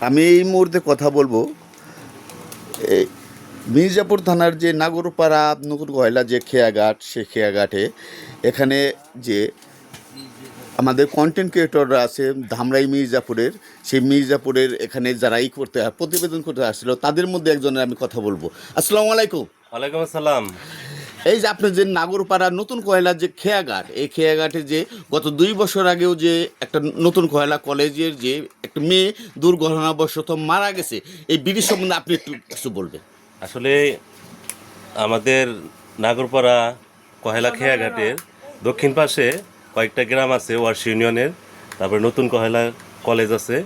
আমি এই মুহূর্তে কথা বলবো এই মির্জাপুর থানার যে নাগরপাড়া নতুন গয়লা যে খেয়াঘাট সে খেয়াঘাটে এখানে যে আমাদের কন্টেন্ট ক্রিয়েটররা আছে ধামরাই মির্জাপুরের সেই মির্জাপুরের এখানে যারা করতে প্রতিবেদন করতে আসছিল তাদের মধ্যে একজনের আমি কথা বলবো। আসসালামু আলাইকুম। ওয়ালাইকুম আসসালাম। এই যে আপনি যে নাগরপাড়া নতুন কয়লার যে খেয়াঘাট এই খেয়াঘাটে যে গত 2 বছর আগেও যে একটা নতুন কয়লা কলেজের যে একটা মেয়ে দুর্ঘটনাবশত মারা গেছে, এই ব্রিজ সম্বন্ধে আপনি একটু কিছু বলবেন। আসলে আমাদের নাগরপাড়া কহেলা খেয়াঘাটের দক্ষিণ পাশে কয়েকটা গ্রাম আছে ওয়ার্স ইউনিয়নের, তারপরে নতুন কহেলা কলেজ আছে।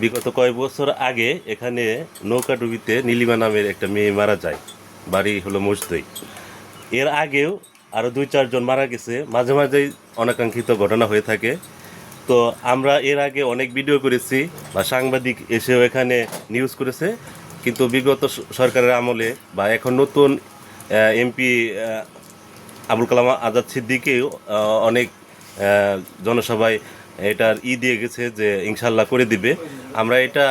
বিগত কয়েক বছর আগে এখানে নৌকাডুবিতে নীলিমা নামের একটা মেয়ে মারা যায়, বাড়ি হলো মসদই। এর আগেও আরও 2-4 জন মারা গেছে, মাঝে মাঝেই অনাকাঙ্ক্ষিত ঘটনা হয়ে থাকে। তো আমরা এর আগে অনেক ভিডিও করেছি বা সাংবাদিক এসেও এখানে নিউজ করেছে, কিন্তু বিগত সরকারের আমলে বা এখন নতুন এমপি আবুল কালাম আজাদ সিদ্দিকেও অনেক জনসভায় এটার দিয়ে গেছে যে ইনশাল্লাহ করে দিবে। আমরা এটা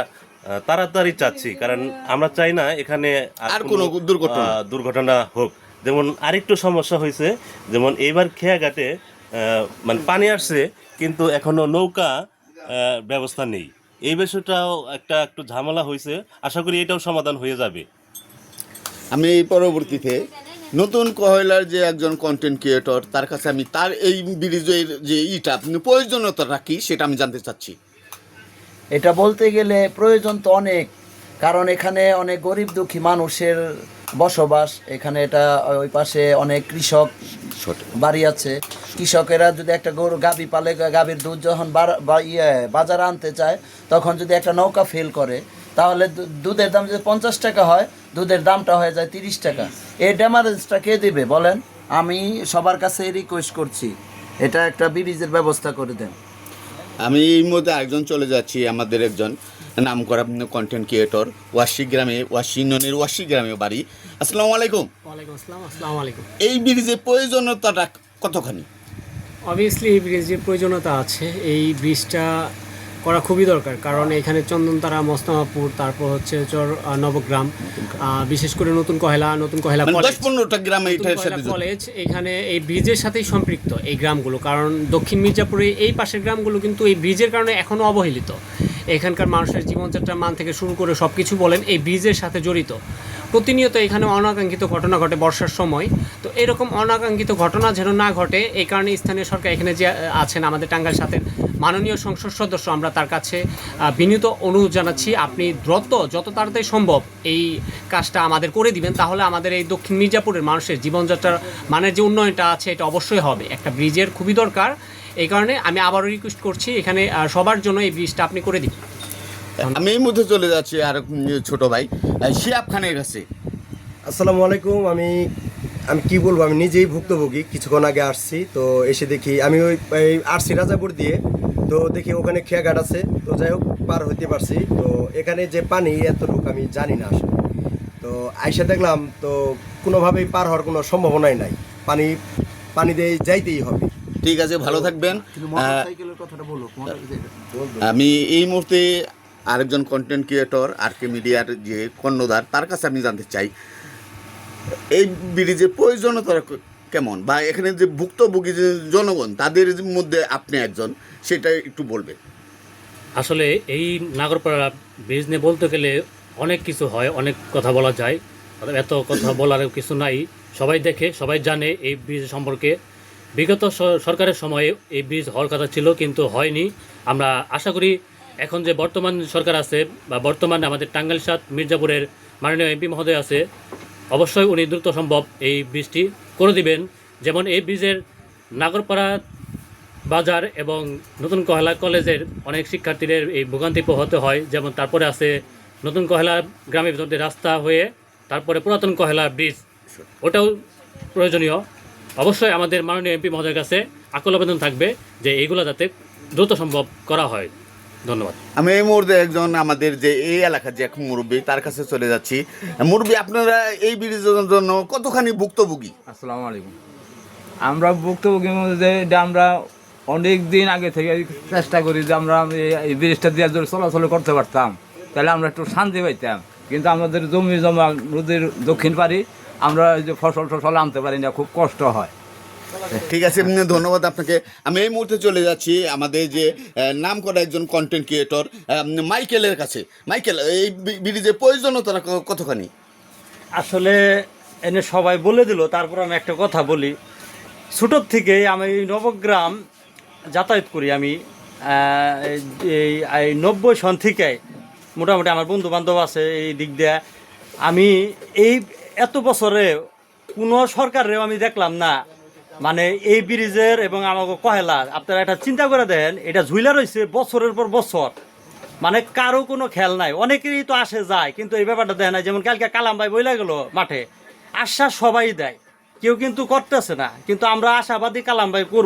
তাড়াতাড়ি চাচ্ছি, কারণ আমরা চাই না এখানে আর কোনো দুর্ঘটনা হোক। যেমন আরেকটু সমস্যা হয়েছে, যেমন এইবার খেয়াঘাটে মানে পানি আসছে কিন্তু এখনো নৌকা ব্যবস্থা নেই। এই বিষয়টাও একটু ঝামেলা হয়েছে, আশা করি এটাও সমাধান হয়ে যাবে। আমি এই পরবর্তীতে নতুন কয়লার যে একজন কন্টেন্ট ক্রিয়েটর তার কাছে আমি তার এই ব্রিজের যে আপনি প্রয়োজনীয়তাটা কি সেটা আমি জানতে চাচ্ছি। এটা বলতে গেলে প্রয়োজন তো অনেক, কারণ এখানে অনেক গরিব দুঃখী মানুষের বসবাস। এখানে এটা ওই পাশে অনেক কৃষক বাড়ি আছে। কৃষকেরা যদি একটা গরু গাভী পালে, গাভীর দুধ যখন বাজারে আনতে চায় তখন যদি একটা নৌকা ফেল করে তাহলে দুধের দাম যদি 50 টাকা হয়, দুধের দামটা হয়ে যায় 30 টাকা। এই ড্যামারেজটা কে দেবে বলেন? আমি সবার কাছে রিকোয়েস্ট করছি, এটা একটা ব্রিজের ব্যবস্থা করে দেন। আমি এই মুহূর্তে একজন চলে যাচ্ছি, আমাদের একজন নাম করা কন্টেন্ট ক্রিয়েটর ওয়াশি গ্রামে, ওয়াশি ইউনিয়নের ওয়াশি গ্রামে বাড়ি। আসসালামু আলাইকুম। ওয়ালাইকুম আসসালাম। আসসালামু আলাইকুম। এই ব্রিজের প্রয়োজনীয়তাটা কতখানি? অবভিয়াসলি এই ব্রিজের প্রয়োজনীয়তা আছে। এই ব্রিজটা করা খুবই দরকার, কারণ এখানে চন্দনতারা, মস্তমাপুর, তারপর হচ্ছে নবগ্রাম, বিশেষ করে নতুন কয়লা 10-15টা গ্রামে কলেজ এখানে এই ব্রিজের সাথেই সম্পৃক্ত এই গ্রামগুলো। কারণ দক্ষিণ মির্জাপুরে এই পাশের গ্রামগুলো কিন্তু এই ব্রিজের কারণে এখনও অবহেলিত। এখানকার মানুষের জীবনযাত্রার মান থেকে শুরু করে সব কিছু বলেন এই ব্রিজের সাথে জড়িত। প্রতিনিয়ত এখানে অনাকাঙ্ক্ষিত ঘটনা ঘটে বর্ষার সময়। তো এরকম অনাকাঙ্ক্ষিত ঘটনা যেন না ঘটে, এই কারণে স্থানীয় সরকার এখানে যে আছেন আমাদের টাঙ্গাইল সাথের মাননীয় সংসদ সদস্য, আমরা তার কাছে বিনীত অনুরোধ জানাচ্ছি আপনি যত তাড়াতাড়ি সম্ভব এই কাজটা আমাদের করে দিবেন, তাহলে আমাদের এই দক্ষিণ মির্জাপুরের মানুষের জীবনযাত্রার মানের যে উন্নয়নটা আছে এটা অবশ্যই হবে। একটা ব্রিজের খুবই দরকার, এই কারণে আমি আবারও রিকোয়েস্ট করছি এখানে সবার জন্য এই ব্রিজটা আপনি করে দিন। আমি এই মধ্যে চলে যাচ্ছি আর ছোট ভাই শিয়াব খানের কাছে। আসসালামু আলাইকুম। আমি কি বলবো, আমি নিজেই ভুক্তভোগী। কিছুক্ষণ আগে আসছি, তো এসে দেখি আমি ওই আসছি রাজাপুর দিয়ে, তো দেখি ওখানে খেয়াঘাট আছে, তো যাই হোক পার হইতে পারছি। তো এখানে যে পানি এতটুকু আমি জানি না আসলে, তো আইসা দেখলাম তো কোনোভাবেই পার হওয়ার কোনো সম্ভাবনাই নাই, পানি দিয়ে যাইতেই হবে। ঠিক আছে, ভালো থাকবেন। আমি এই মুহূর্তে আরেকজন কন্টেন্ট ক্রিয়েটর RK মিডিয়ার যে কর্ণধার তার কাছে আমি জানতে চাই এই ব্রিজের প্রয়োজনীয়তা কেমন, বা এখানে যে ভুক্তভোগী যে জনগণ তাদের মধ্যে আপনি একজন, সেটা একটু বলবেন। আসলে এই নাগরপাড়া ব্রিজ নিয়ে বলতে গেলে অনেক কিছু হয়, অনেক কথা বলা যায়, এত কথা বলার কিছু নাই। সবাই দেখে, সবাই জানে এই ব্রিজ সম্পর্কে। বিগত সরকারের সময়ে এই ব্রিজ হওয়ার কথা ছিল কিন্তু হয়নি। আমরা আশা করি এখন যে বর্তমান সরকার আছে বা বর্তমানে আমাদের টাঙ্গাইল 7 মির্জাপুরের মাননীয় এমপি মহোদয় আছে, অবশ্যই উনি দ্রুত সম্ভব এই ব্রিজটি করে দিবেন। যেমন এই ব্রিজের নাগরপাড়া বাজার এবং নতুন কহেলা কলেজের অনেক শিক্ষার্থীদের এই ভোগান্তি পোহাতে হয়। যেমন তারপরে আছে নতুন কহেলা গ্রামের ভিতর দিয়ে রাস্তা হয়ে তারপরে পুরাতন কহেলা ব্রিজ, ওটাও প্রয়োজনীয়। অবশ্যই আমাদের মাননীয় এমপি মহোদয়ের কাছে আকুল আবেদন থাকবে যে এইগুলো যাতে দ্রুত সম্ভব করা হয়। ধন্যবাদ। আমি এই মুহূর্তে একজন আমাদের যে এই এলাকার যে এক মুরব্বী তার কাছে চলে যাচ্ছি। মুরব্বী, আপনারা এই ব্রিজের জন্য কতখানি ভুক্তভোগী? আসসালামু আলাইকুম। আমরা ভুক্তভোগীর মধ্যে আমরা অনেক দিন আগে থেকে চেষ্টা করি যে আমরা এই ব্রিজটা দিয়ে চলাচল করতে পারতাম, তাহলে আমরা একটু শান্তি পাইতাম। কিন্তু আমাদের জমি জমা নদীর দক্ষিণ পারি, আমরা ওই যে ফসল টসল আনতে পারি না, খুব কষ্ট হয়। ঠিক আছে, ধন্যবাদ আপনাকে। আমি এই মুহূর্তে চলে যাচ্ছি আমাদের যে নাম করা একজন কন্টেন্ট ক্রিয়েটর মাইকেলের কাছে। মাইকেল, এই ব্রিজের প্রয়োজনীয়তা কতখানি? আসলে এনে সবাই বলে দিল, তারপর আমি একটা কথা বলি। ছোটোর থেকে আমি নবগ্রাম যাতায়াত করি। আমি এই 90 সন থেকে মোটামুটি আমার বন্ধু বান্ধব আছে এই দিক দিয়ে। আমি এই এত বছরে কোনো সরকারেও আমি দেখলাম না মানে এই ব্রিজের এবং আমাকে কহেলা, আপনারা এটা চিন্তা করে দেন, এটা ঝুইলা রয়েছে বছরের পর বছর, মানে কারো কোনো খেয়াল নাই। অনেকেরই তো আসে যায়, কিন্তু এই ব্যাপারটা দেয় না। যেমন কালকে কালাম ভাই বইলা গেল মাঠে, আশ্বাস সবাই দেয়, কেউ কিন্তু করতেছে না। কিন্তু আমরা আশাবাদী কালাম ভাই করব।